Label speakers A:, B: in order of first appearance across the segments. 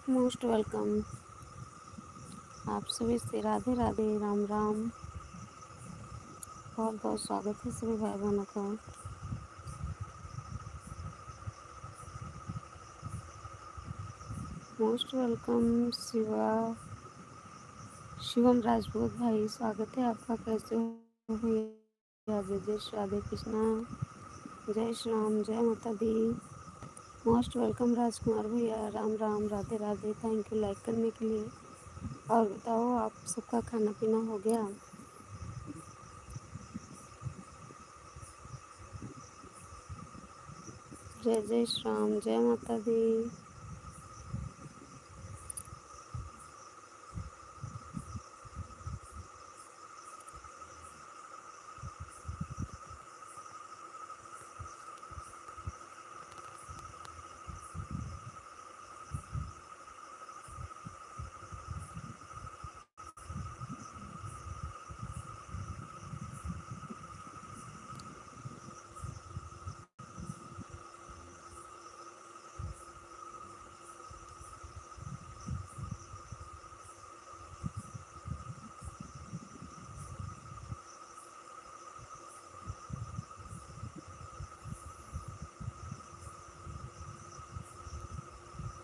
A: Most welcome. आप सभी से राधे राधे, राम राम। बहुत बहुत स्वागत है सभी भाई बहनों का। मोस्ट वेलकम शिवम राजपूत भाई, स्वागत है आपका। कैसे हो भैया? जय जय श्री राधे कृष्णा, जय श्री राम, जय माता दी। मोस्ट वेलकम राजकुमार भैया, Ram Ram, Radhe Radhe. Thank you like करने के लिए। और बताओ, आप सबका खाना पीना हो गया? जय जय श्री राम, जय माता दी।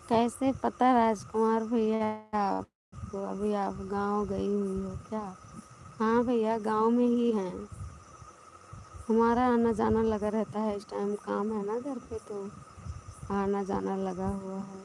A: कैसे पता राजकुमार भैया आपको? अभी आप गांव गई हुई हो क्या? हाँ भैया, गांव में ही हैं। हमारा आना जाना लगा रहता है। इस टाइम काम है ना घर पे, तो आना जाना लगा हुआ है।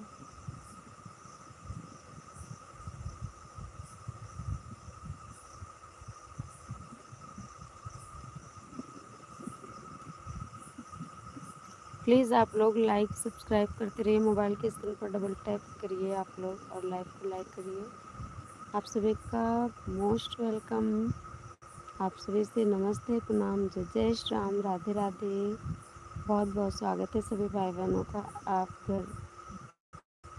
A: प्लीज़ आप लोग लाइक सब्सक्राइब करते रहिए। मोबाइल के स्क्रीन पर डबल टैप करिए आप लोग और लाइव को लाइक करिए। आप सभी का मोस्ट वेलकम। आप सभी से नमस्ते, प्रणाम, जय जय श्री राम, राधे राधे। बहुत बहुत स्वागत है सभी भाई बहनों का। आप घर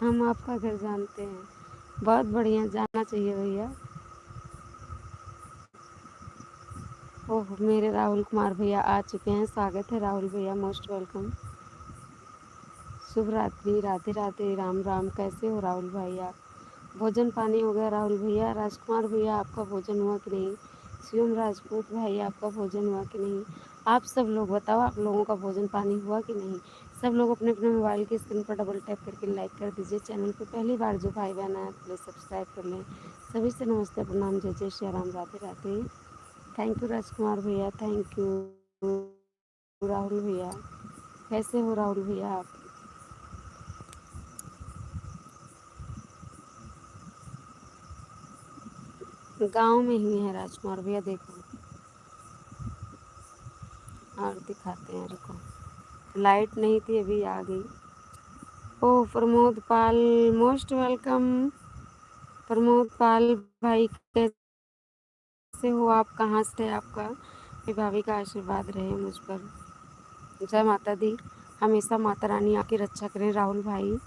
A: हम आपका घर जानते हैं। बहुत बढ़िया, जाना चाहिए भैया। ओह, मेरे राहुल कुमार भैया आ चुके हैं। स्वागत है राहुल भैया, मोस्ट वेलकम। शुभ रात्रि, राधे राधे, राम राम। कैसे हो राहुल भैया? भोजन पानी हो गया राहुल भैया? राजकुमार भैया, आपका भोजन हुआ कि नहीं? शिवम राजपूत भाई, आपका भोजन हुआ कि नहीं? आप सब लोग बताओ, आप लोगों का भोजन पानी हुआ कि नहीं? सब लोग अपने अपने मोबाइल की स्क्रीन पर डबल टैप करके लाइक कर दीजिए। चैनल पे पहली बार जो भाई बहन आए प्लीज़ सब्सक्राइब कर लें। सभी से नमस्ते, प्रणाम, जय जय श्री राम, राधे राधे। थैंक यू राजकुमार भैया, थैंक यू राहुल भैया। कैसे हो राहुल भैया आप? गांव में ही है राजकुमार भैया, देखो और दिखाते हैं, रुको। लाइट नहीं थी, अभी आ गई। ओह प्रमोद पाल, मोस्ट वेलकम। प्रमोद पाल भाई, कैसे हो आप? कहाँ से है आपका? मेरी भाभी का आशीर्वाद रहे मुझ पर। जय माता दी। हमेशा माता रानी आपकी रक्षा करें राहुल भाई।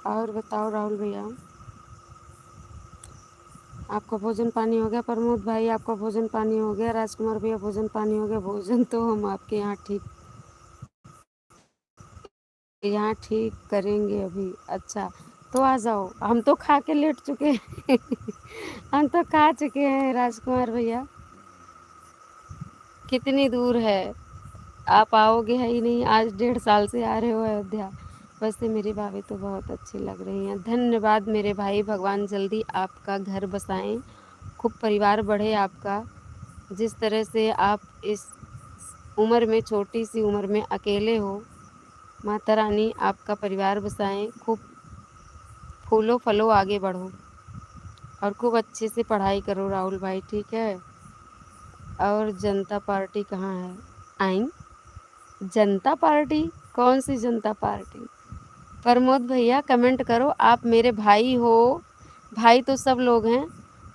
A: और बताओ राहुल भैया, आपका भोजन पानी हो गया? प्रमोद भाई, आपका भोजन पानी हो गया? राजकुमार भैया, भोजन पानी हो गया? भोजन तो हम आपके यहाँ ठीक करेंगे अभी। अच्छा, तो आ जाओ। हम तो खा के लेट चुके हैं हम तो खा चुके हैं राजकुमार भैया। कितनी दूर है? आप आओगे है ही नहीं। आज 1.5 साल से आ रहे हो अयोध्या। वैसे मेरी भाभी तो बहुत अच्छी लग रही हैं। धन्यवाद मेरे भाई, भगवान जल्दी आपका घर बसाएं, खूब परिवार बढ़े आपका। जिस तरह से आप इस उम्र में, छोटी सी उम्र में अकेले हो, माता रानी आपका परिवार बसाएं, खूब फूलो फलो आगे बढ़ो और खूब अच्छे से पढ़ाई करो राहुल भाई, ठीक है? और जनता पार्टी कहाँ है? आई जनता पार्टी? कौन सी जनता पार्टी? प्रमोद भैया कमेंट करो, आप मेरे भाई हो? भाई तो सब लोग हैं।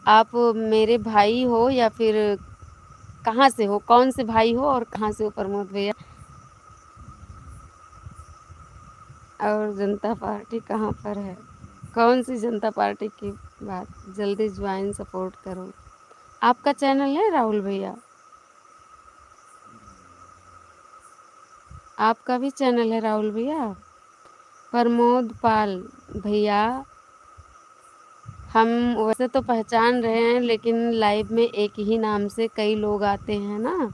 A: आप मेरे भाई हो या फिर कहाँ से हो? कौन से भाई हो और कहाँ से हो प्रमोद भैया? और जनता पार्टी कहाँ पर है? कौन सी जनता पार्टी की बात? जल्दी ज्वाइन सपोर्ट करो। आपका चैनल है राहुल भैया? आपका भी चैनल है राहुल भैया? प्रमोद पाल भैया, हम वैसे तो पहचान रहे हैं लेकिन लाइव में एक ही नाम से कई लोग आते हैं ना,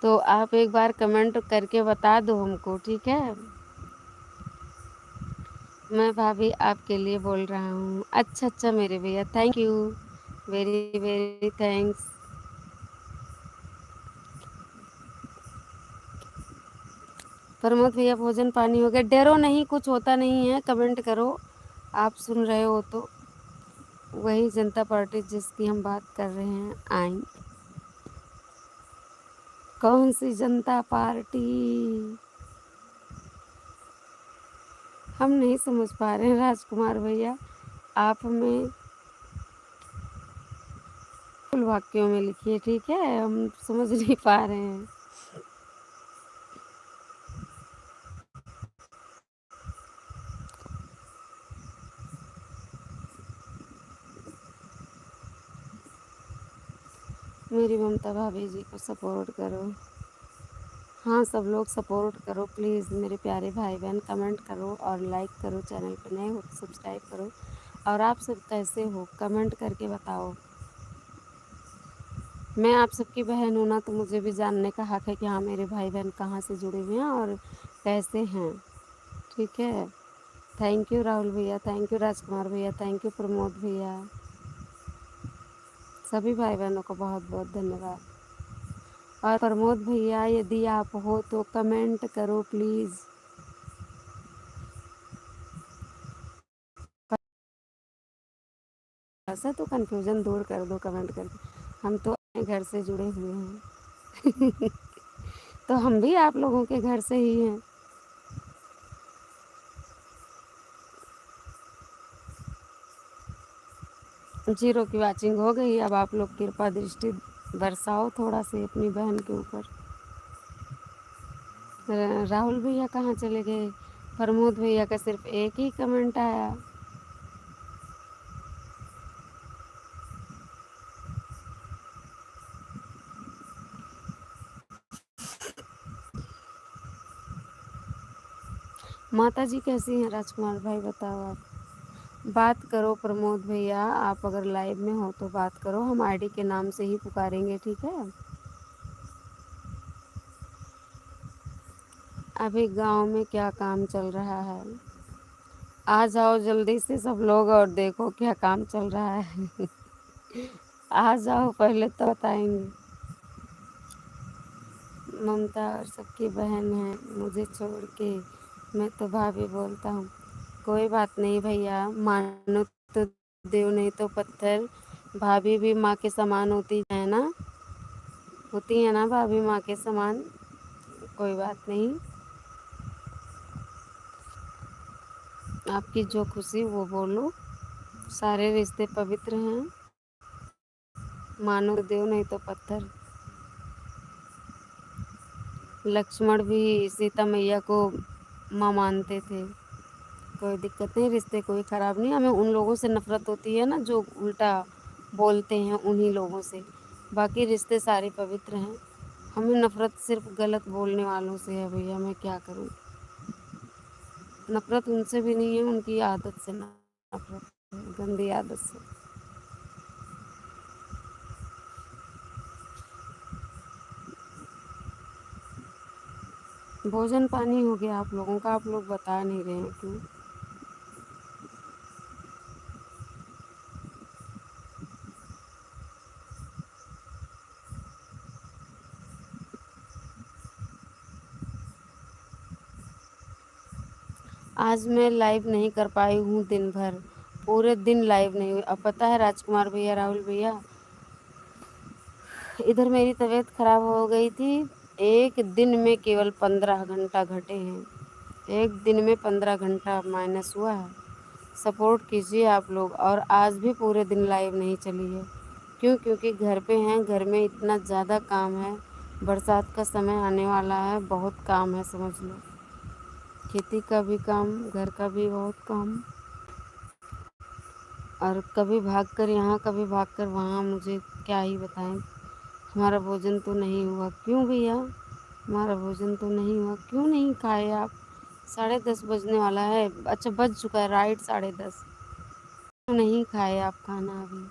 A: तो आप एक बार कमेंट करके बता दो हमको, ठीक है? मैं भाभी आपके लिए बोल रहा हूँ। अच्छा अच्छा मेरे भैया, thank you, very very thanks. Pramod भैया भोजन पानी हो गया? डरो नहीं, कुछ होता नहीं है, कमेंट करो। आप सुन रहे हो तो वही जनता पार्टी जिसकी हम बात कर रहे हैं आई। कौन सी जनता पार्टी? हम नहीं समझ पा रहे हैं राजकुमार भैया, आप हमें फुल वाक्यों में लिखिए, ठीक है? हम समझ नहीं पा रहे हैं। मेरी ममता भाभी जी को सपोर्ट करो। हाँ, सब लोग सपोर्ट करो प्लीज़ मेरे प्यारे भाई बहन, कमेंट करो और लाइक करो, चैनल पे नए हो तो सब्सक्राइब करो। और आप सब कैसे हो कमेंट करके बताओ। मैं आप सबकी बहन हूँ ना, तो मुझे भी जानने का हक है कि हाँ मेरे भाई बहन कहाँ से जुड़े हुए हैं और कैसे हैं, ठीक है? थैंक यू राहुल भैया, थैंक यू राजकुमार भैया, थैंक यू प्रमोद भैया, सभी भाई बहनों को बहुत बहुत धन्यवाद। और प्रमोद भैया यदि आप हो तो कमेंट करो प्लीज़। ऐसा तो कन्फ्यूज़न दूर कर दो कमेंट करके, हम तो अपने घर से जुड़े हुए हैं। तो हम भी आप लोगों के घर से ही हैं। जीरो की वाचिंग हो गई, अब आप लोग कृपा दृष्टि बरसाओ थोड़ा सी अपनी बहन के ऊपर। राहुल भैया कहाँ चले गए? प्रमोद भैया का सिर्फ एक ही कमेंट आया। माता जी कैसी हैं राजकुमार भाई, बताओ आप। बात करो प्रमोद भैया, आप अगर लाइव में हो तो बात करो, हम आईडी के नाम से ही पुकारेंगे, ठीक है? अभी गांव में क्या काम चल रहा है? आ जाओ जल्दी से सब लोग और देखो क्या काम चल रहा है। आ जाओ पहले तो बताएंगे। ममता और सबकी बहन है मुझे छोड़ के, मैं तो भाभी बोलता हूँ। कोई बात नहीं भैया, मानो तो देव नहीं तो पत्थर, भाभी भी माँ के समान होती है ना, होती है ना भाभी माँ के समान। कोई बात नहीं, आपकी जो खुशी वो बोलो। सारे रिश्ते पवित्र हैं, मानो तो देव नहीं तो पत्थर। लक्ष्मण भी सीता मैया को माँ मानते थे। कोई दिक्कत नहीं, रिश्ते कोई ख़राब नहीं। हमें उन लोगों से नफ़रत होती है ना जो उल्टा बोलते हैं, उन्हीं लोगों से। बाकी रिश्ते सारे पवित्र हैं। हमें नफ़रत सिर्फ गलत बोलने वालों से है भैया, मैं क्या करूं। नफ़रत उनसे भी नहीं है, उनकी आदत से नफ़रत है, गंदी आदत से। भोजन पानी हो गया आप लोगों का? आप लोग बता नहीं रहे हैं क्यों? आज मैं लाइव नहीं कर पाई हूँ दिन भर, पूरे दिन लाइव नहीं हुई। अब पता है राजकुमार भैया, राहुल भैया, इधर मेरी तबीयत खराब हो गई थी। एक दिन में केवल 15 घंटा घटे हैं, एक दिन में 15 घंटा माइनस हुआ है। सपोर्ट कीजिए आप लोग। और आज भी पूरे दिन लाइव नहीं चली है, क्यों? क्योंकि घर पे हैं, घर में इतना ज़्यादा काम है, बरसात का समय आने वाला है, बहुत काम है समझ लो। खेती का भी काम, घर का भी बहुत काम, और कभी भागकर यहाँ कभी भागकर वहाँ, मुझे क्या ही बताएं। हमारा भोजन तो नहीं हुआ, क्यों भैया? हमारा भोजन तो नहीं हुआ, क्यों नहीं खाए आप? 10:30 बजने वाला है, अच्छा बज चुका है, राइट 10:30। क्यों नहीं खाए आप खाना अभी?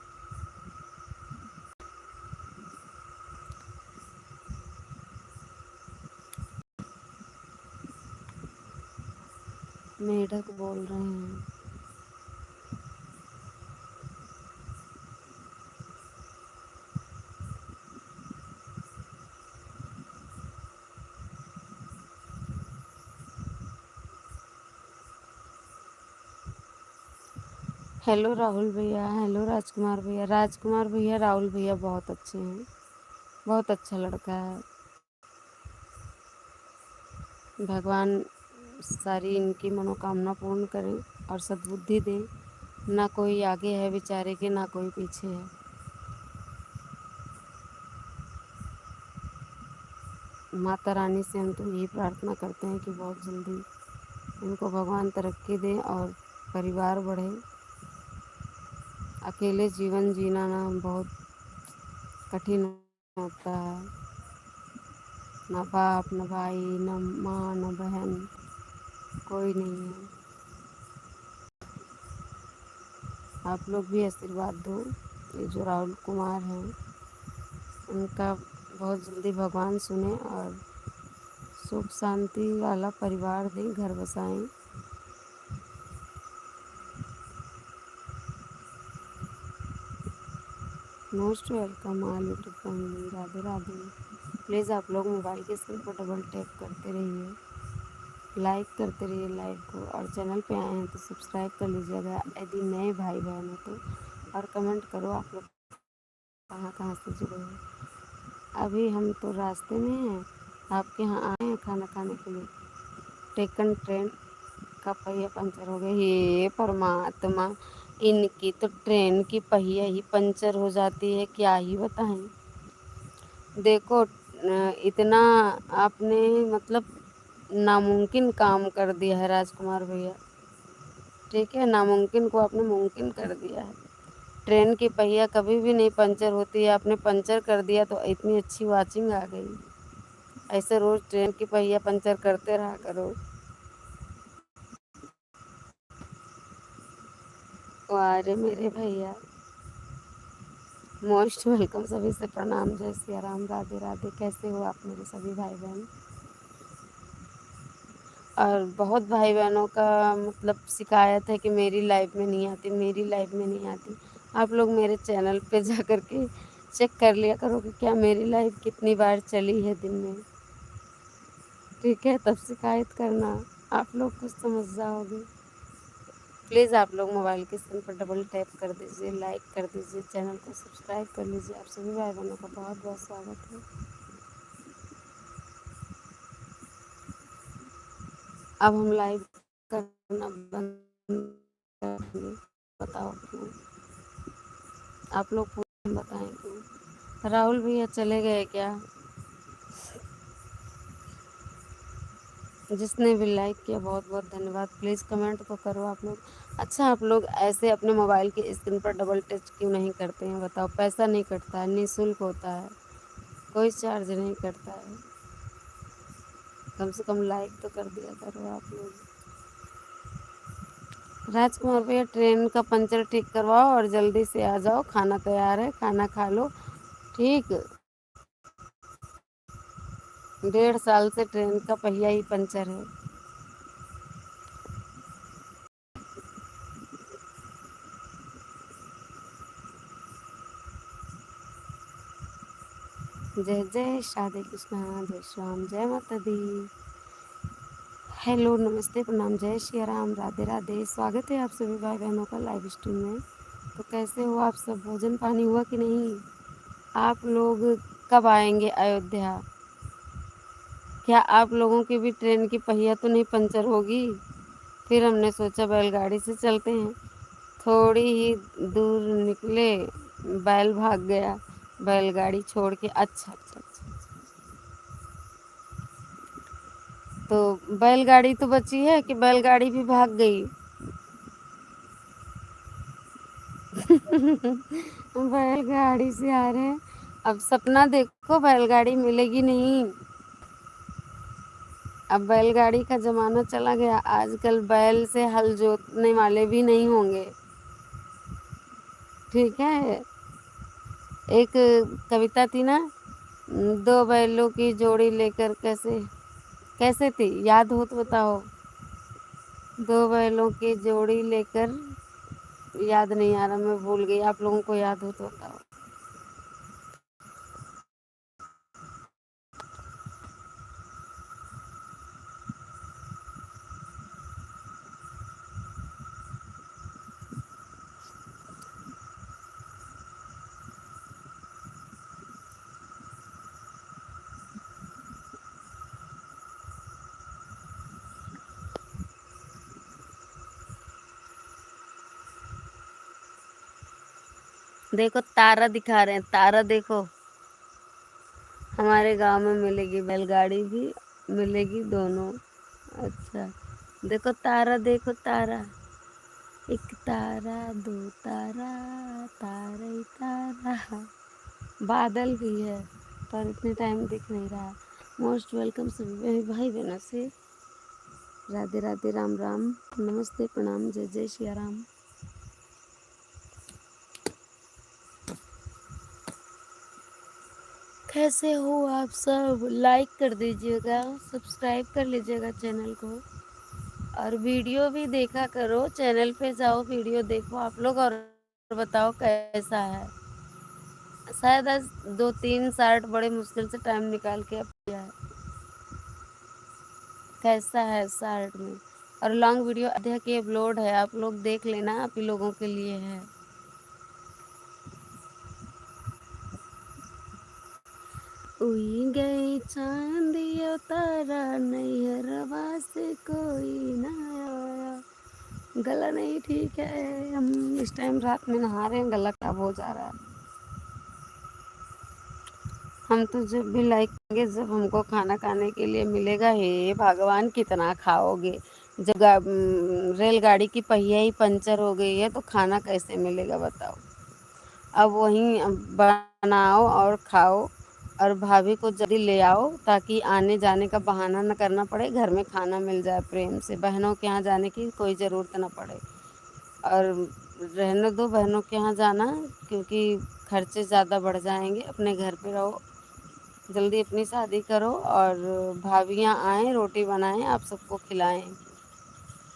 A: मेढक बोल रहे हैं। हेलो राहुल भैया, हेलो राजकुमार भैया। राजकुमार भैया, राहुल भैया बहुत अच्छे हैं, बहुत अच्छा लड़का है। भगवान सारी इनकी मनोकामना पूर्ण करें और सद्बुद्धि दें। ना कोई आगे है बेचारे के, ना कोई पीछे है। माता रानी से हम तो यही प्रार्थना करते हैं कि बहुत जल्दी इनको भगवान तरक्की दें और परिवार बढ़े। अकेले जीवन जीना ना बहुत कठिन होता है। ना बाप, ना भाई, ना माँ, ना बहन, कोई नहीं है। आप लोग भी आशीर्वाद दो। ये जो राहुल कुमार हैं, उनका बहुत जल्दी भगवान सुने और सुख शांति वाला परिवार दें, घर बसाएं। Most welcome all YouTube family. Radhe Radhe. Please आप लोग मोबाइल के स्क्रीन पर डबल टैप करते रहिए, लाइक करते रहिए लाइव को, और चैनल पे आए हैं तो सब्सक्राइब कर लीजिएगा यदि नए भाई बहन हो तो। और कमेंट करो आप लोग कहाँ कहाँ से जुड़े हो। अभी हम तो रास्ते में हैं, आपके यहाँ आए हैं खाना खाने के लिए। टेकन ट्रेन का पहिया पंचर हो गया, हे परमात्मा! इनकी तो ट्रेन की पहिया ही पंचर हो जाती है, क्या ही बताएं। देखो इतना आपने मतलब नामुमकिन काम कर दिया है राजकुमार भैया। ठीक है, नामुमकिन को आपने मुमकिन कर दिया है। ट्रेन की पहिया कभी भी नहीं पंचर होती है, आपने पंचर कर दिया तो इतनी अच्छी वाचिंग आ गई। ऐसे रोज ट्रेन की पहिया पंचर करते रहा करो। अरे मेरे भैया, मोस्ट वेलकम। सभी से प्रणाम, जय सिया राम, राधे राधे। कैसे हो आप मेरे सभी भाई बहन? और बहुत भाई बहनों का मतलब शिकायत है कि मेरी लाइफ में नहीं आती, मेरी लाइफ में नहीं आती। आप लोग मेरे चैनल पे जा कर के चेक कर लिया करो कि क्या मेरी लाइफ कितनी बार चली है दिन में। ठीक है, तब शिकायत करना। आप लोग कुछ समझ जाओगे। प्लीज़ आप लोग मोबाइल के स्क्रीन पर डबल टैप कर दीजिए, लाइक कर दीजिए, चैनल को सब्सक्राइब कर लीजिए। आप सभी भाई बहनों का बहुत बहुत स्वागत है। अब हम लाइव करना बंद करेंगे। बताओ क्यों? आप लोग पूरा बताएं क्यों? राहुल भैया चले गए क्या? जिसने भी लाइक किया बहुत बहुत धन्यवाद। प्लीज़ कमेंट तो करो आप लोग। अच्छा, आप लोग ऐसे अपने मोबाइल की स्क्रीन पर डबल टच क्यों नहीं करते हैं? बताओ, पैसा नहीं कटता है, निःशुल्क होता है, कोई चार्ज नहीं करता है। कम से कम लाइक तो कर दिया करो आप लोग। राजकुमार भैया, ट्रेन का पंचर ठीक करवाओ और जल्दी से आ जाओ। खाना तैयार है, खाना खा लो। ठीक, 1.5 साल से ट्रेन का पहिया ही पंचर है। जय जय राधे कृष्णा, जय श्याम, जय माता दी। हेलो, नमस्ते, प्रणाम, जय श्री राम, राधे राधे। स्वागत है आप सभी भाई बहनों का लाइव स्ट्रीम में। तो कैसे हो आप सब? भोजन पानी हुआ कि नहीं? आप लोग कब आएंगे अयोध्या? क्या आप लोगों की भी ट्रेन की पहिया तो नहीं पंचर होगी? फिर हमने सोचा बैलगाड़ी से चलते हैं। थोड़ी ही दूर निकले, बैल भाग गया बैलगाड़ी छोड़ के। अच्छा अच्छा अच्छा। तो बैलगाड़ी तो बची है कि बैलगाड़ी भी भाग गई? बैलगाड़ी से आ रहे हैं। अब सपना देखो, बैलगाड़ी मिलेगी नहीं। अब बैलगाड़ी का जमाना चला गया, आजकल बैल से हल जोतने वाले भी नहीं होंगे। ठीक है। एक कविता थी ना, दो बैलों की जोड़ी लेकर कैसे कैसे थी, याद हो तो बताओ। दो बैलों की जोड़ी लेकर, याद नहीं आ रहा, मैं भूल गई, आप लोगों को याद हो तो बताओ। देखो तारा दिखा रहे हैं, तारा देखो। हमारे गांव में मिलेगी बैलगाड़ी भी, मिलेगी दोनों। अच्छा, देखो तारा, देखो तारा, एक तारा, दो तारा, तारा ही तारा। बादल भी है पर इतने टाइम दिख नहीं रहा। मोस्ट वेलकम सभी भाई बहनों से। राधे राधे, राम राम, नमस्ते, प्रणाम, जय जय श्री राम। कैसे हो आप सब? लाइक कर दीजिएगा, सब्सक्राइब कर लीजिएगा चैनल को, और वीडियो भी देखा करो। चैनल पे जाओ, वीडियो देखो आप लोग, और बताओ कैसा है। शायद आज 2-3 शार्ट बड़े मुश्किल से टाइम निकाल के अब किया है। कैसा है शार्ट में, और लॉन्ग वीडियो अध्याय की अपलोड है, आप लोग देख लेना, आप ही लोगों के लिए है। उई गई चांदिया तारा, नैहरवा से कोई ना आया। गला नहीं ठीक है, हम इस टाइम रात में नहा रहे हैं, गला खराब हो जा रहा है। हम तो जब भी लाइक करेंगे जब हमको खाना खाने के लिए मिलेगा। हे भगवान, कितना खाओगे? जब रेलगाड़ी की पहिया ही पंचर हो गई है तो खाना कैसे मिलेगा बताओ। अब वहीं बनाओ और खाओ, और भाभी को जल्दी ले आओ ताकि आने जाने का बहाना न करना पड़े, घर में खाना मिल जाए प्रेम से, बहनों के यहाँ जाने की कोई ज़रूरत ना पड़े। और रहने दो बहनों के यहाँ जाना, क्योंकि खर्चे ज़्यादा बढ़ जाएंगे। अपने घर पे रहो, जल्दी अपनी शादी करो, और भाभियाँ आएँ, रोटी बनाएं, आप सबको खिलाएं।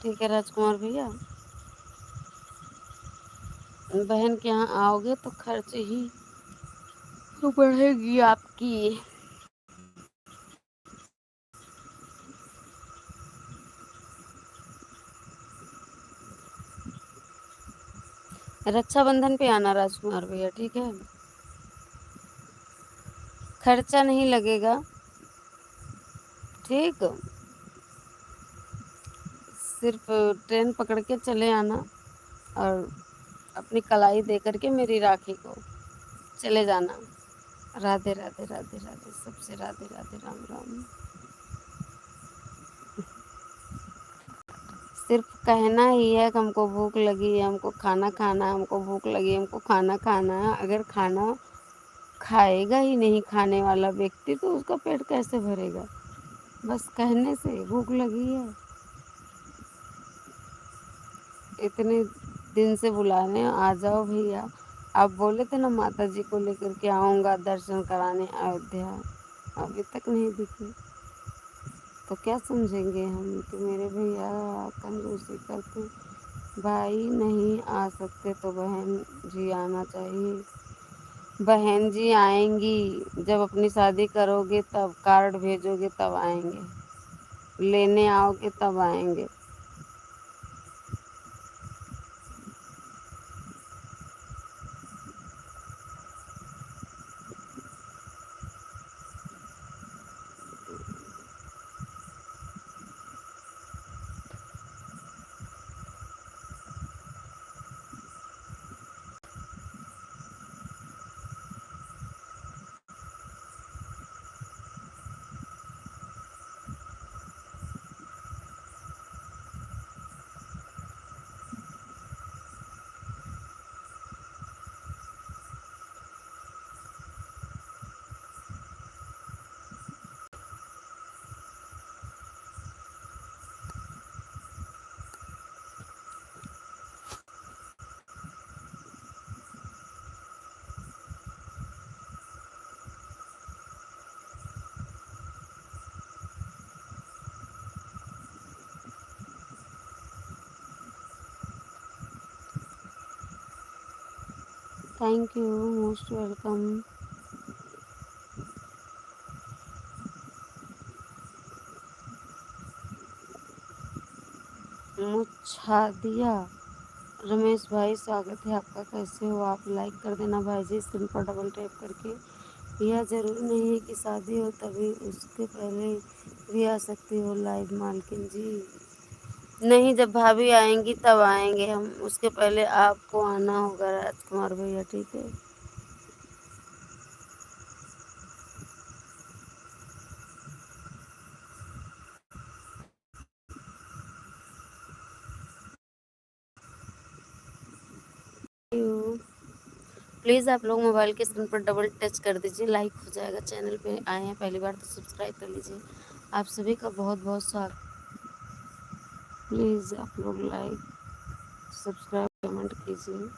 A: ठीक है राजकुमार भैया। बहन के यहाँ आओगे तो खर्च ही तो बढ़ेगी आपकी। रक्षाबंधन पे आना राजकुमार भैया, ठीक है। खर्चा नहीं लगेगा, ठीक। सिर्फ ट्रेन पकड़ के चले आना, और अपनी कलाई दे करके मेरी राखी को चले जाना। राधे राधे, राधे राधे, सबसे राधे राधे, राम राम। सिर्फ कहना ही है कि हमको भूख लगी है, हमको खाना खाना है, हमको भूख लगी है, हमको खाना खाना है। अगर खाना खाएगा ही नहीं खाने वाला व्यक्ति तो उसका पेट कैसे भरेगा? बस कहने से भूख लगी है। इतने दिन से बुलाने आ जाओ भैया। आप बोले थे ना माता जी को लेकर के आऊँगा दर्शन कराने अयोध्या, अभी तक नहीं दिखे। तो क्या समझेंगे हम कि मेरे भैया कंजूसी करते? भाई नहीं आ सकते तो बहन जी आना चाहिए। बहन जी आएंगी, जब अपनी शादी करोगे तब, कार्ड भेजोगे तब आएंगे, लेने आओगे तब आएंगे। Thank you, most welcome. Muchhadiya Ramesh bhai, स्वागत है आपका। कैसे हो आप? लाइक कर देना भाई जी, स्क्रीन पर डबल टैप करके। यह ज़रूरी नहीं है कि शादी हो तभी, उसके पहले भी आ सकती हो लाइव मालकिन जी। नहीं, जब भाभी आएंगी तब आएंगे हम, उसके पहले आपको आना होगा राजकुमार भैया, ठीक है? प्लीज़ आप लोग मोबाइल के स्क्रीन पर डबल टच कर दीजिए, लाइक हो जाएगा। चैनल पे आए हैं पहली बार तो सब्सक्राइब कर लीजिए। आप सभी का बहुत बहुत स्वागत। प्लीज़ आप लोग लाइक, सब्सक्राइब, कमेंट कीजिए।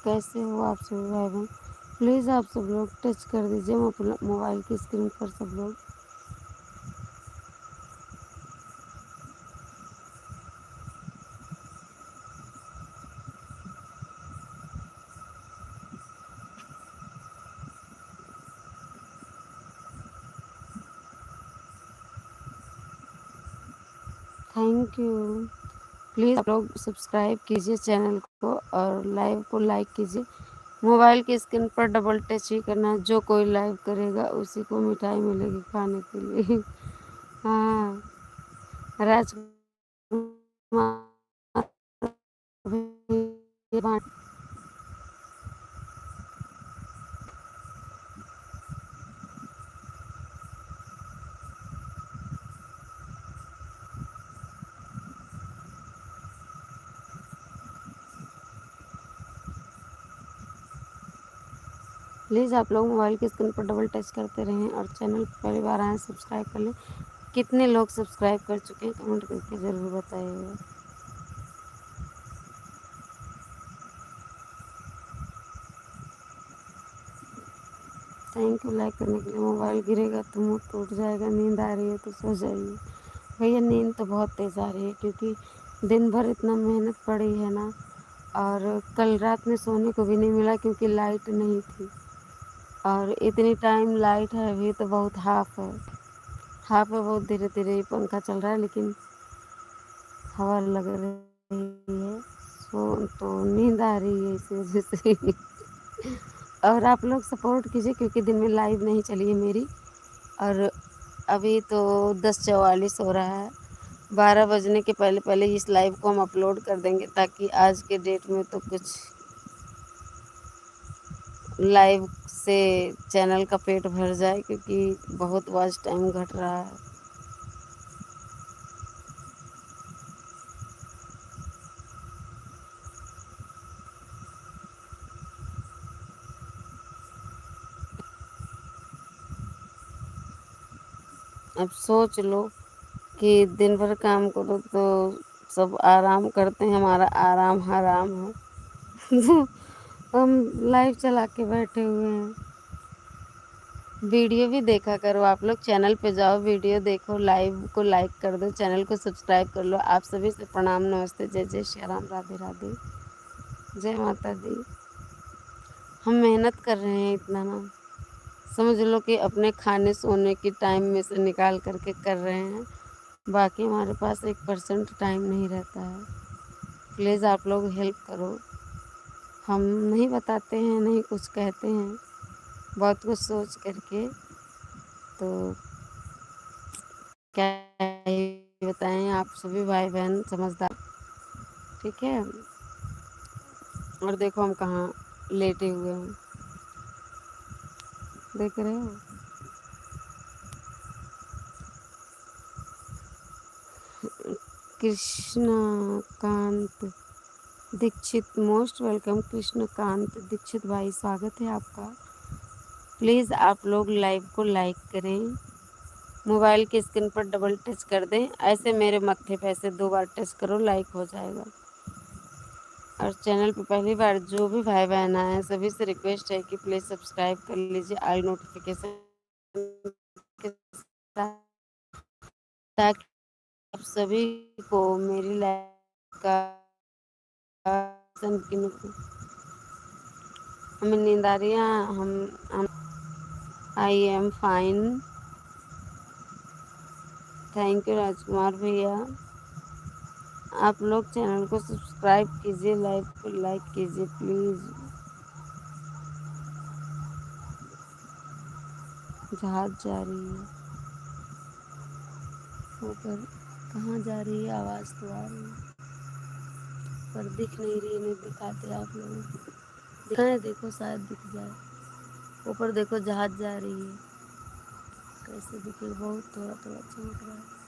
A: कैसे हो आप सभी भाई बहन? प्लीज़ आप सब लोग टच कर दीजिए मोबाइल की स्क्रीन पर सब लोग। Thank you. प्लीज़ आप लोग सब्सक्राइब कीजिए चैनल को और लाइव को लाइक कीजिए। मोबाइल की स्क्रीन पर डबल टच ही करना, जो कोई लाइव करेगा उसी को मिठाई मिलेगी खाने के लिए। हाँ, राजकुमार भैया, प्लीज़ आप लोग मोबाइल की स्क्रीन पर डबल टच करते रहें और चैनल पर पहली बार आए सब्सक्राइब कर लें। कितने लोग सब्सक्राइब कर चुके हैं कमेंट करके ज़रूर बताइएगा। थैंक यू लाइक करने के लिए। मोबाइल गिरेगा तो मुंह टूट जाएगा। नींद आ रही है तो सो जाइए। भैया नींद तो बहुत तेज़ आ रही है क्योंकि दिन भर इतना मेहनत पड़ी है ना, और कल रात में सोने को भी नहीं मिला क्योंकि लाइट नहीं थी। और इतनी टाइम लाइट है अभी तो बहुत हाफ है। हाफ है, बहुत धीरे धीरे ही पंखा चल रहा है लेकिन हवा लग रही है। सो तो नींद आ रही है इस वजह से। और आप लोग सपोर्ट कीजिए क्योंकि दिन में लाइव नहीं चली है मेरी। और अभी तो 10:44 हो रहा है। 12 बजने के पहले पहले इस लाइव को हम अपलोड कर देंगे ताकि आज के डेट में तो कुछ लाइव से चैनल का पेट भर जाए क्योंकि बहुत वॉच टाइम घट रहा है। अब सोच लो कि दिन भर काम करो तो सब आराम करते हैं, हमारा आराम हराम है। हम लाइव चला के बैठे हुए हैं। वीडियो भी देखा करो आप लोग, चैनल पे जाओ, वीडियो देखो, लाइव को लाइक कर दो, चैनल को सब्सक्राइब कर लो। आप सभी से प्रणाम, नमस्ते, जय जय श्री राम, राधे राधे, जय माता दी। हम मेहनत कर रहे हैं इतना ना, समझ लो कि अपने खाने सोने की टाइम में से निकाल करके कर रहे हैं। बाकी हमारे पास 1% टाइम नहीं रहता है। प्लीज़ आप लोग हेल्प करो। हम नहीं बताते हैं, नहीं कुछ कहते हैं, बहुत कुछ सोच करके। तो क्या ही बताएं, आप सभी भाई बहन समझदार, ठीक है? और देखो हम कहाँ लेटे हुए हैं, देख रहे हो? कृष्णकांत दीक्षित, मोस्ट वेलकम कृष्णकांत दीक्षित भाई, स्वागत है आपका। प्लीज़ आप लोग लाइव को लाइक करें मोबाइल की स्क्रीन पर डबल टच कर दें, ऐसे मेरे मत्थे पे ऐसे 2 बार टच करो, लाइक हो जाएगा। और चैनल पे पहली बार जो भी भाई बहन आए हैं सभी से रिक्वेस्ट है कि प्लीज़ सब्सक्राइब कर लीजिए ऑल नोटिफिकेशन के साथ, ताकि आप सभी को मेरी लाइफ का हमें नींद आ रही है। हम I am fine. Thank you Rajkumar bhaiya. आप लोग चैनल को सब्सक्राइब कीजिए, लाइक को लाइक कीजिए प्लीज़। जहाज जा रही है ऊपर, कहाँ जा रही है? आवाज़ तो आ रही है पर दिख नहीं रही है, नहीं दिखाते आप लोगों को। दिखाएं, देखो शायद दिख जाए। ऊपर देखो जहाज जा रही है, कैसे दिखे? बहुत थोड़ा थोड़ा चमक रहा है।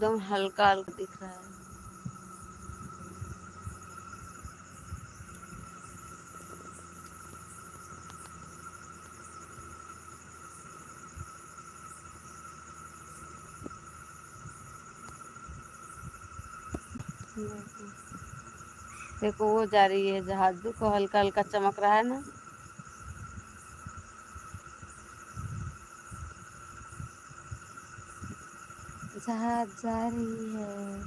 A: एकदम हल्का हल्का दिख रहा है। देखो वो जा रही है जहाज, देखो हल्का हल्का चमक रहा है ना। जहाज जा रही है,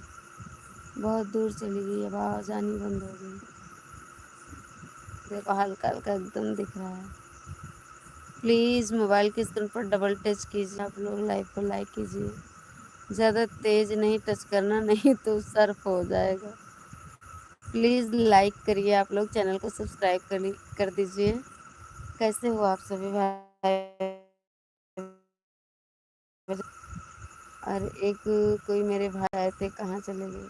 A: बहुत दूर चली गई, अब आवाज आनी बंद हो गई। देखो हल्का हल्का एकदम दिख रहा है। प्लीज़ मोबाइल की स्क्रीन पर डबल टच कीजिए, आप लोग लाइव को लाइक कीजिए। ज़्यादा तेज नहीं टच करना, नहीं तो सर्फ हो जाएगा। प्लीज़ लाइक करिए, आप लोग चैनल को सब्सक्राइब कर दीजिए। कैसे हो आप सभी भाई? और एक कोई मेरे भाई आए थे, कहाँ चले गए?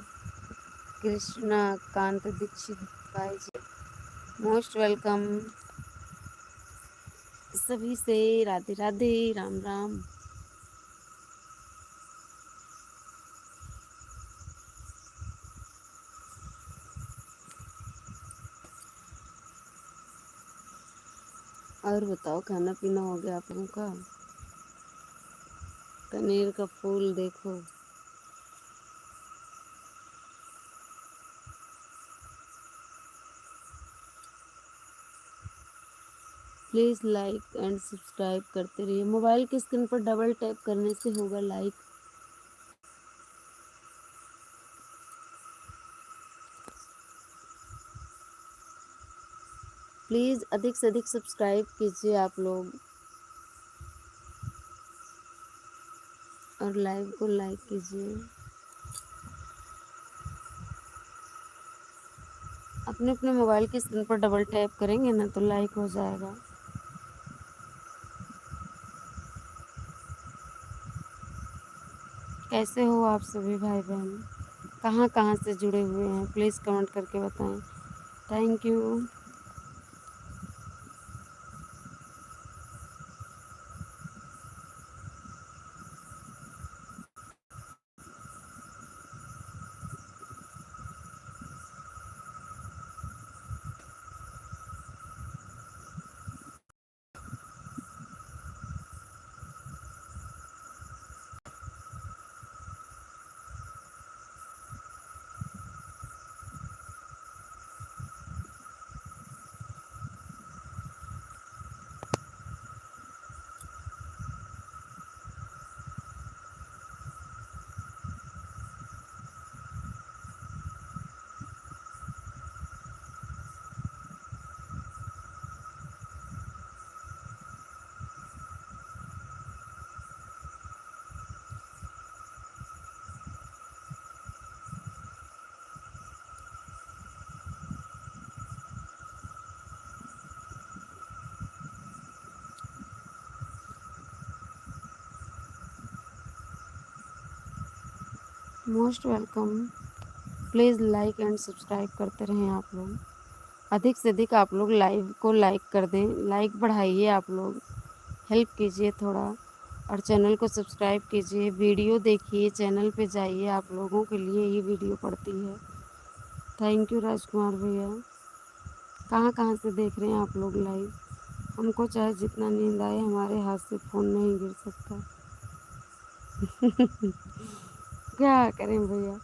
A: कृष्णा कांत दीक्षित भाई जी, मोस्ट वेलकम। सभी से राधे राधे, राम राम। और बताओ, खाना पीना हो गया आप लोगों का? कनेर का फूल देखो। प्लीज़ लाइक एंड सब्सक्राइब करते रहिए। मोबाइल की स्क्रीन पर डबल टैप करने से होगा लाइक। प्लीज़ अधिक से अधिक सब्सक्राइब कीजिए आप लोग, और लाइव को लाइक कीजिए। अपने अपने मोबाइल की स्क्रीन पर डबल टैप करेंगे ना तो लाइक हो जाएगा। कैसे हो आप सभी भाई बहन? कहाँ कहाँ से जुड़े हुए हैं प्लीज़ कमेंट करके बताएं। Thank you. Most welcome. Please like and subscribe करते रहें आप लोग। अधिक से अधिक आप लोग लाइव को लाइक कर दें, लाइक बढ़ाइए आप लोग, हेल्प कीजिए थोड़ा। और चैनल को सब्सक्राइब कीजिए, वीडियो देखिए, चैनल पे जाइए, आप लोगों के लिए ये वीडियो पड़ती है। थैंक यू राजकुमार भैया। कहाँ कहाँ से देख रहे हैं आप लोग लाइव? हमको चाहे जितना नींद आए, हमारे हाथ से फ़ोन नहीं गिर सकता। क्या करें भैया।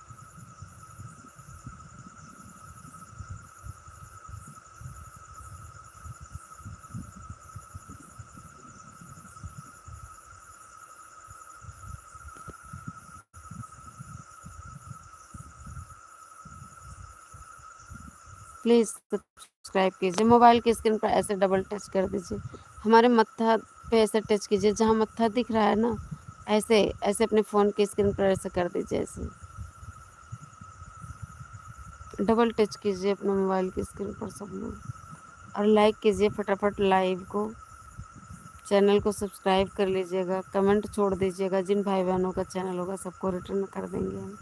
A: प्लीज़ सब्सक्राइब कीजिए, मोबाइल की स्क्रीन पर ऐसे डबल टच कर दीजिए, हमारे मत्था पे ऐसे टच कीजिए, जहाँ मत्था दिख रहा है ना, ऐसे ऐसे अपने फ़ोन की स्क्रीन पर ऐसे कर दीजिए, ऐसे डबल टच कीजिए अपने मोबाइल की स्क्रीन पर सब लोग, और लाइक कीजिए फटाफट लाइव को। चैनल को सब्सक्राइब कर लीजिएगा, कमेंट छोड़ दीजिएगा, जिन भाई बहनों का चैनल होगा सबको रिटर्न कर देंगे हम।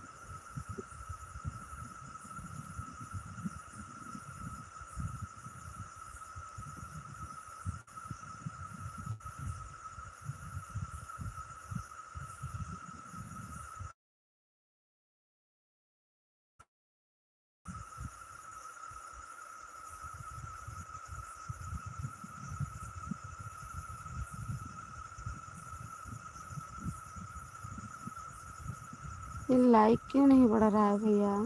A: ये लाइक क्यों नहीं बढ़ रहा है भैया?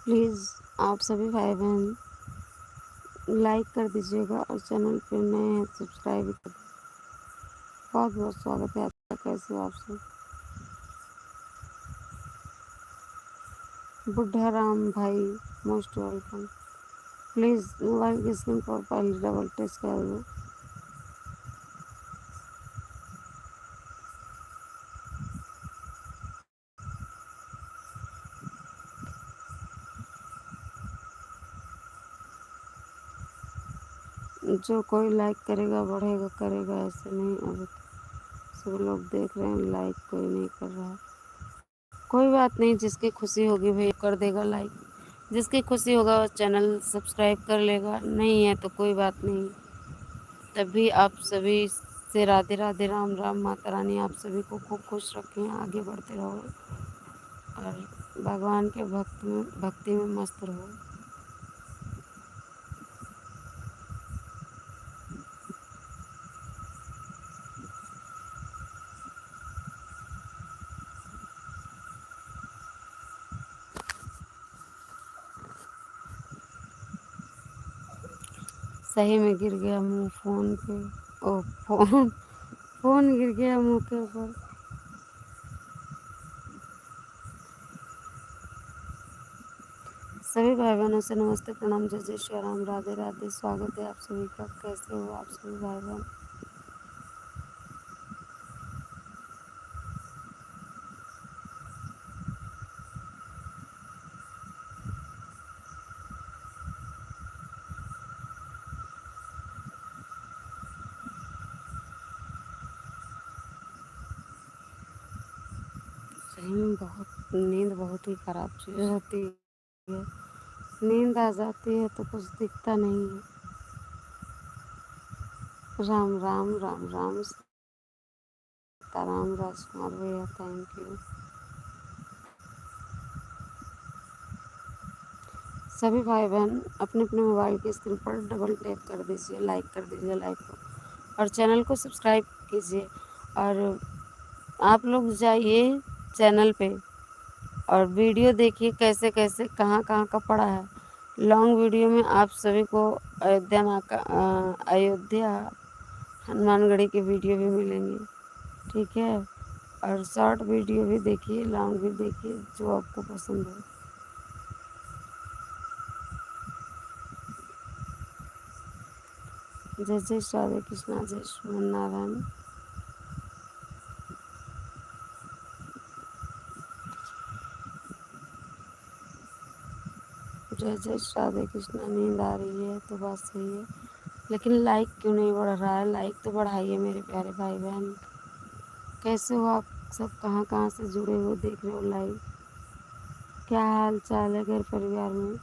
A: प्लीज़ आप सभी भाई बहन लाइक कर दीजिएगा, और चैनल पे नए हैं सब्सक्राइब कर। बहुत बहुत स्वागत है आपका। कैसे हो आप सब? बुढ़ा राम भाई, मोस्ट वेलकम। प्लीज़ मोबाइल की स्क्रीन पर पहले डबल टच कर दो। जो कोई लाइक करेगा बढ़ेगा, करेगा, ऐसे नहीं। अब सब लोग देख रहे हैं, लाइक कोई नहीं कर रहा है। कोई बात नहीं, जिसकी खुशी होगी भाई कर देगा लाइक, जिसकी खुशी होगा वो चैनल सब्सक्राइब कर लेगा, नहीं है तो कोई बात नहीं। तभी आप सभी से राधे राधे, राम राम, माता रानी आप सभी को खूब खुश रखें, आगे बढ़ते रहो और भगवान के भक्ति में मस्त रहो। सही में गिर गया मुंह फ़ोन पे। ओ फोन फ़ोन गिर गया मुंह के ऊपर। सभी भाई बहनों से नमस्ते, प्रणाम, जय जय श्री राम, राधे राधे। स्वागत है आप सभी का। कैसे हो आप सभी भाई बहन? सही में बहुत नींद बहुत ही ख़राब चीज़ होती है। नींद आ जाती है तो कुछ दिखता नहीं है। राम राम, राम राम, सीताराम, राजकुमार भैया, थैंक यू। सभी भाई बहन अपने अपने मोबाइल की स्क्रीन पर डबल टैप कर दीजिए, लाइक कर दीजिए लाइव को, और चैनल को सब्सक्राइब कीजिए। और आप लोग जाइए चैनल पे और वीडियो देखिए, कैसे कैसे कहाँ कहाँ का पड़ा है। लॉन्ग वीडियो में आप सभी को अयोध्या हनुमानगढ़ी के वीडियो भी मिलेंगे, ठीक है। और शॉर्ट वीडियो भी देखिए, लॉन्ग भी देखिए, जो आपको पसंद हो। जय जय राधे कृष्णा, जय श्रीमन नारायण। जय जय राधे कृष्णा। नींद आ रही है तो बात सही है, लेकिन लाइक क्यों नहीं बढ़ रहा है? लाइक तो बढ़ाइए मेरे प्यारे भाई बहन। कैसे हो आप सब? कहाँ कहाँ से जुड़े हो, देख रहे हो लाइव? क्या हाल चाल है घर परिवार में?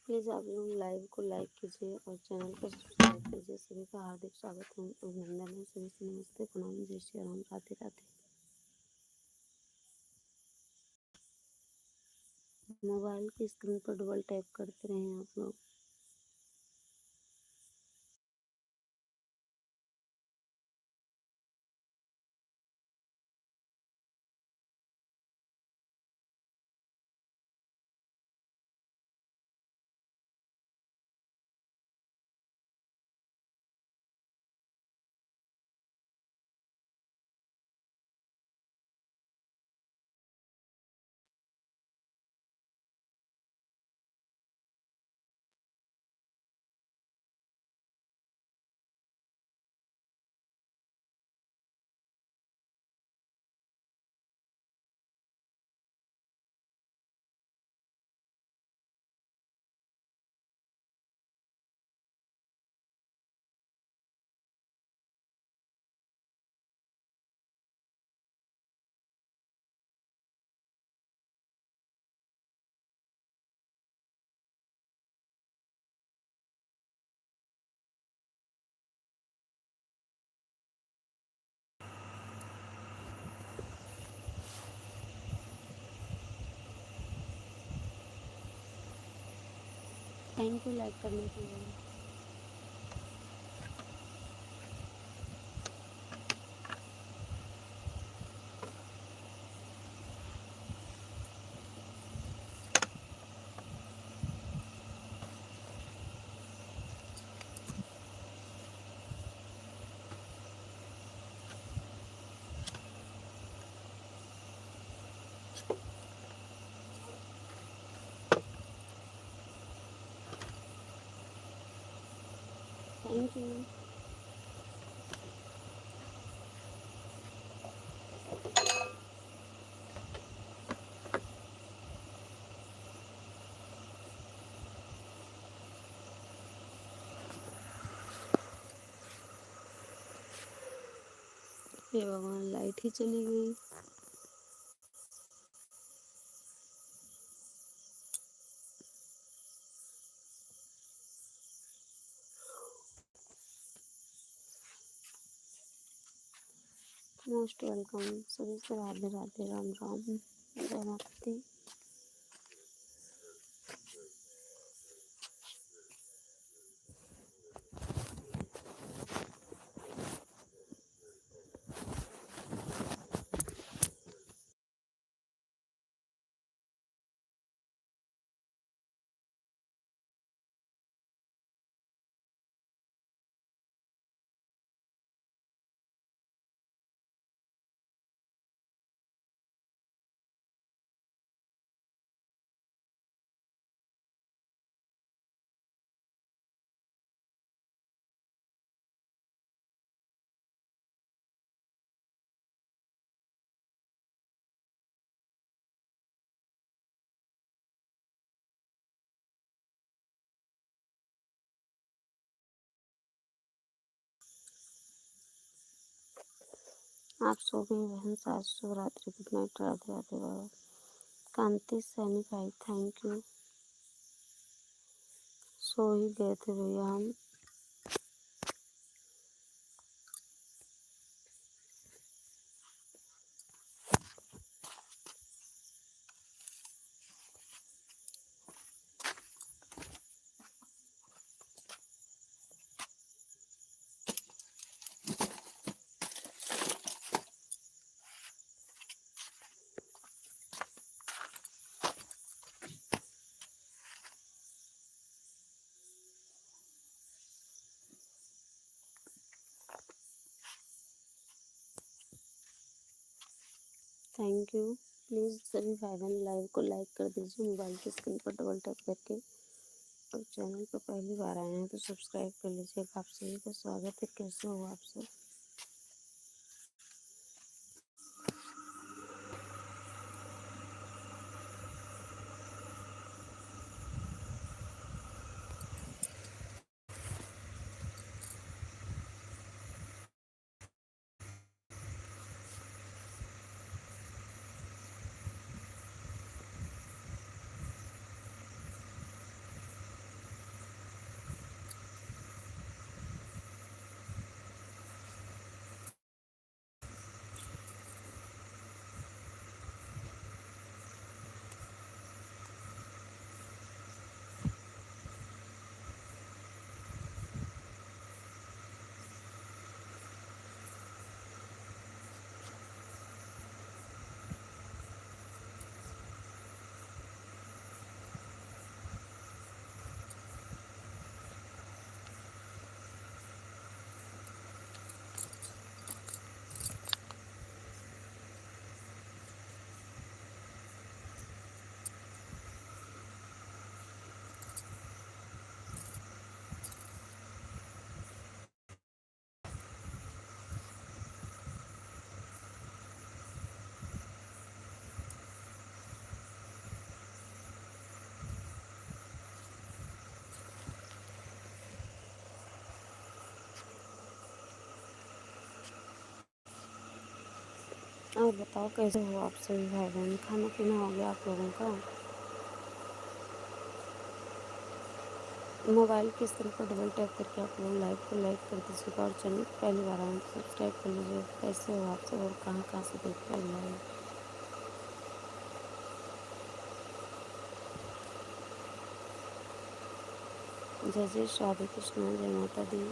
A: प्लीज़ आप लोग लाइव को लाइक कीजिए और चैनल को सब्सक्राइब कीजिए। सभी का हार्दिक स्वागत है, अभिनंदन है। सभी से नमस्ते, प्रणाम, जय श्री राम, राधे राधे। मोबाइल की स्क्रीन पर डबल टैप करते रहें आप लोग। थैंक यू लाइक करने के लिए। Thank you. हे भगवान, लाइट ही चली गई। Most welcome. सभी से राधे राधे, राम राम, जय माता दी। आप सो गई बहन, सात शुभ रात्रि, गुड नाइट, राधे राधे बाबा। कांति सैनी भाई, थैंक यू। सो ही गए थे भैया हम। Thank you. प्लीज़ सभी भाई बहन लाइव को लाइक कर दीजिए, मोबाइल की स्क्रीन पर डबल टैप करके। और चैनल पर पहली बार आए हैं तो सब्सक्राइब कर लीजिएगा। आप सभी का स्वागत है। कैसे हो आप सब? और बताओ कैसे हो आप सभी भाई बहन? खाना पीना हो गया आप लोगों का? मोबाइल के स्क्रीन पर डबल टैप करके आप लोग लाइव को लाइक कर दीजिएगा और चैनल को पहली बार आए तो सब्सक्राइब कर लीजिएगा। कैसे हो आप सब और कहाँ कहाँ से देख रहे हो लाइव? जय जय राधे कृष्णा, जय माता दी।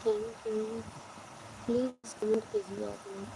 A: Thank you. प्लीज़ कमेंट कीजिए आप लोग।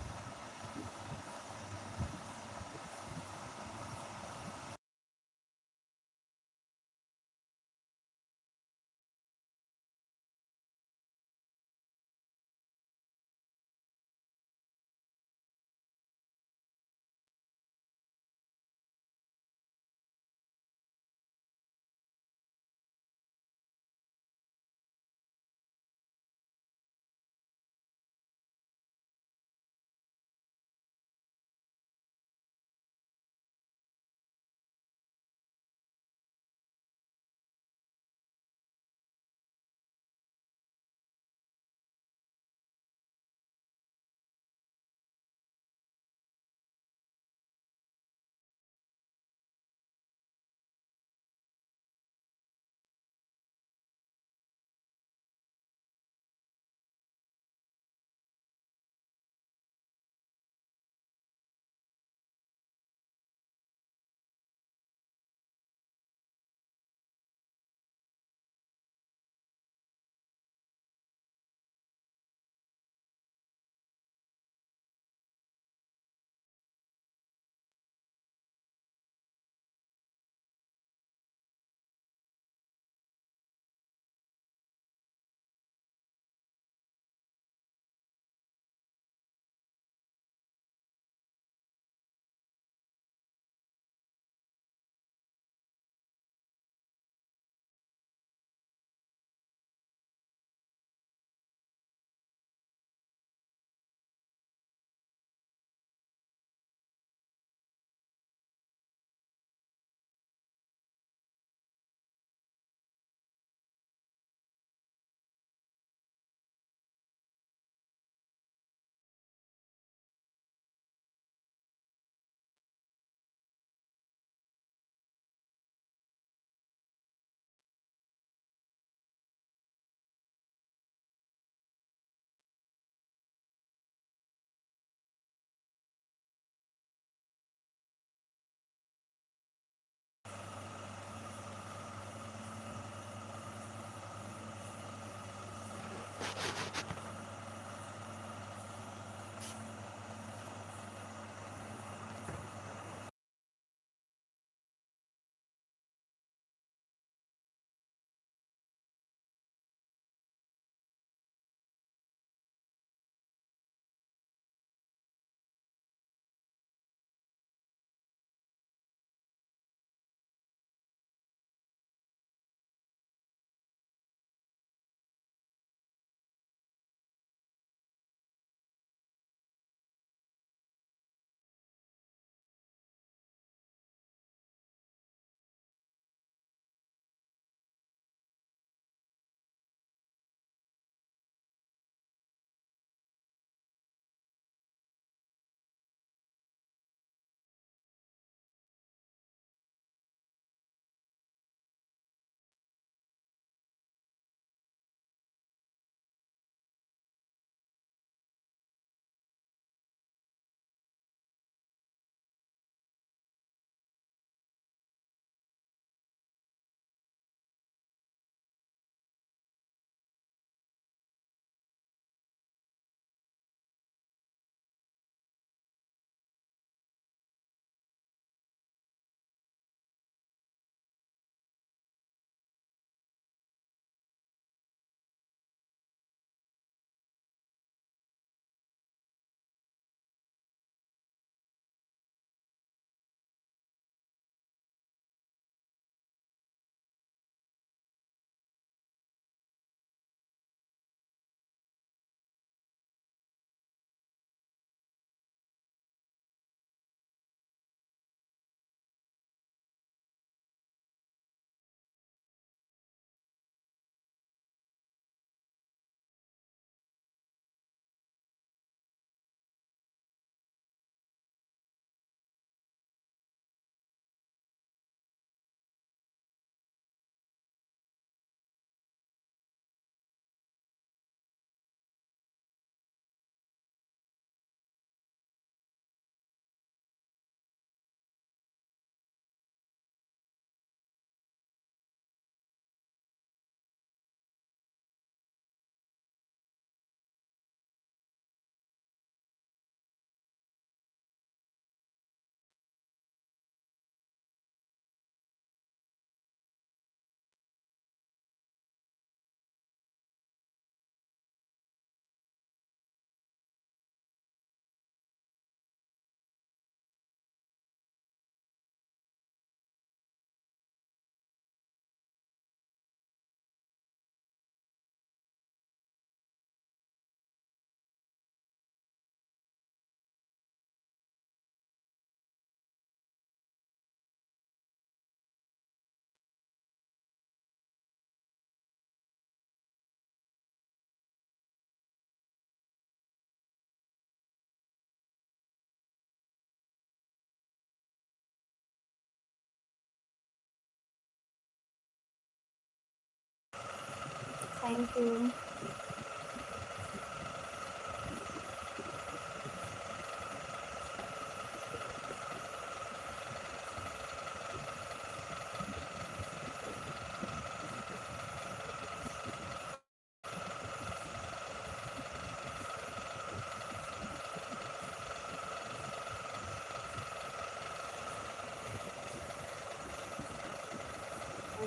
A: Thank you.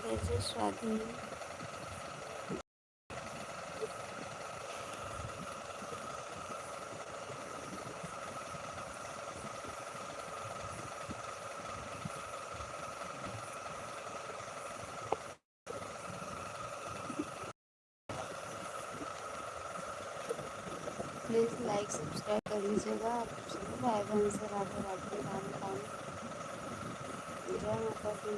A: Rajesh Radhe. Please like subscribe कर लीजिएगा। आप सभी भाई बहन से राधे राधे, राम राम, जय माता दी।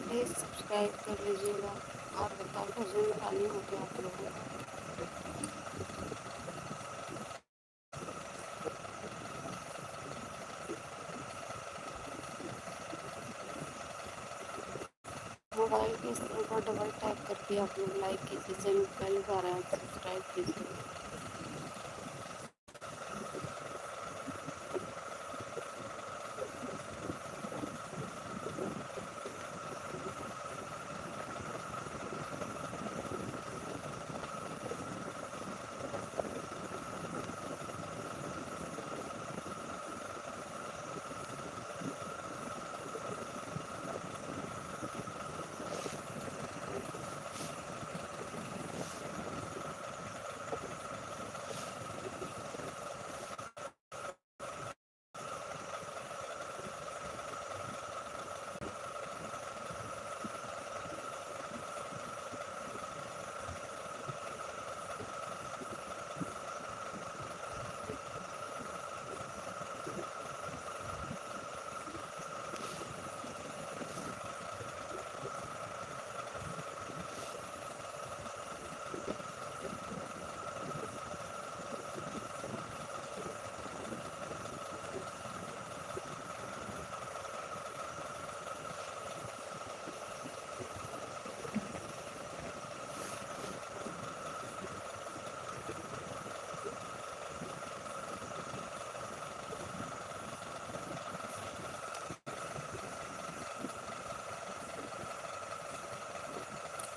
A: प्लीज़ सब्सक्राइब कर लीजिएगा। और बताओ भजन खाली हो गया आप लोगों का? मोबाइल के स्क्रीन पर डबल टैप करके आप लोग लाइक कीजिए। चैनल पहली बार आए तो सब्सक्राइब कीजिए।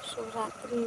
A: शुभ रात्रि।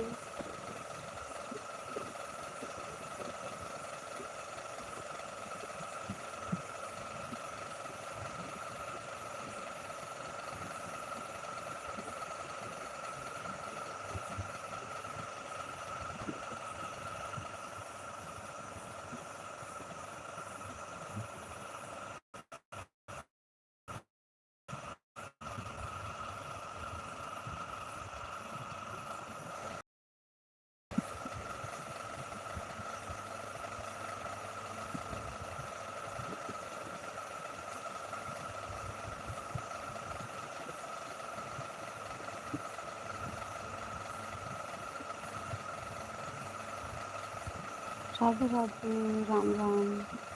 A: राधे राधे, राम राम।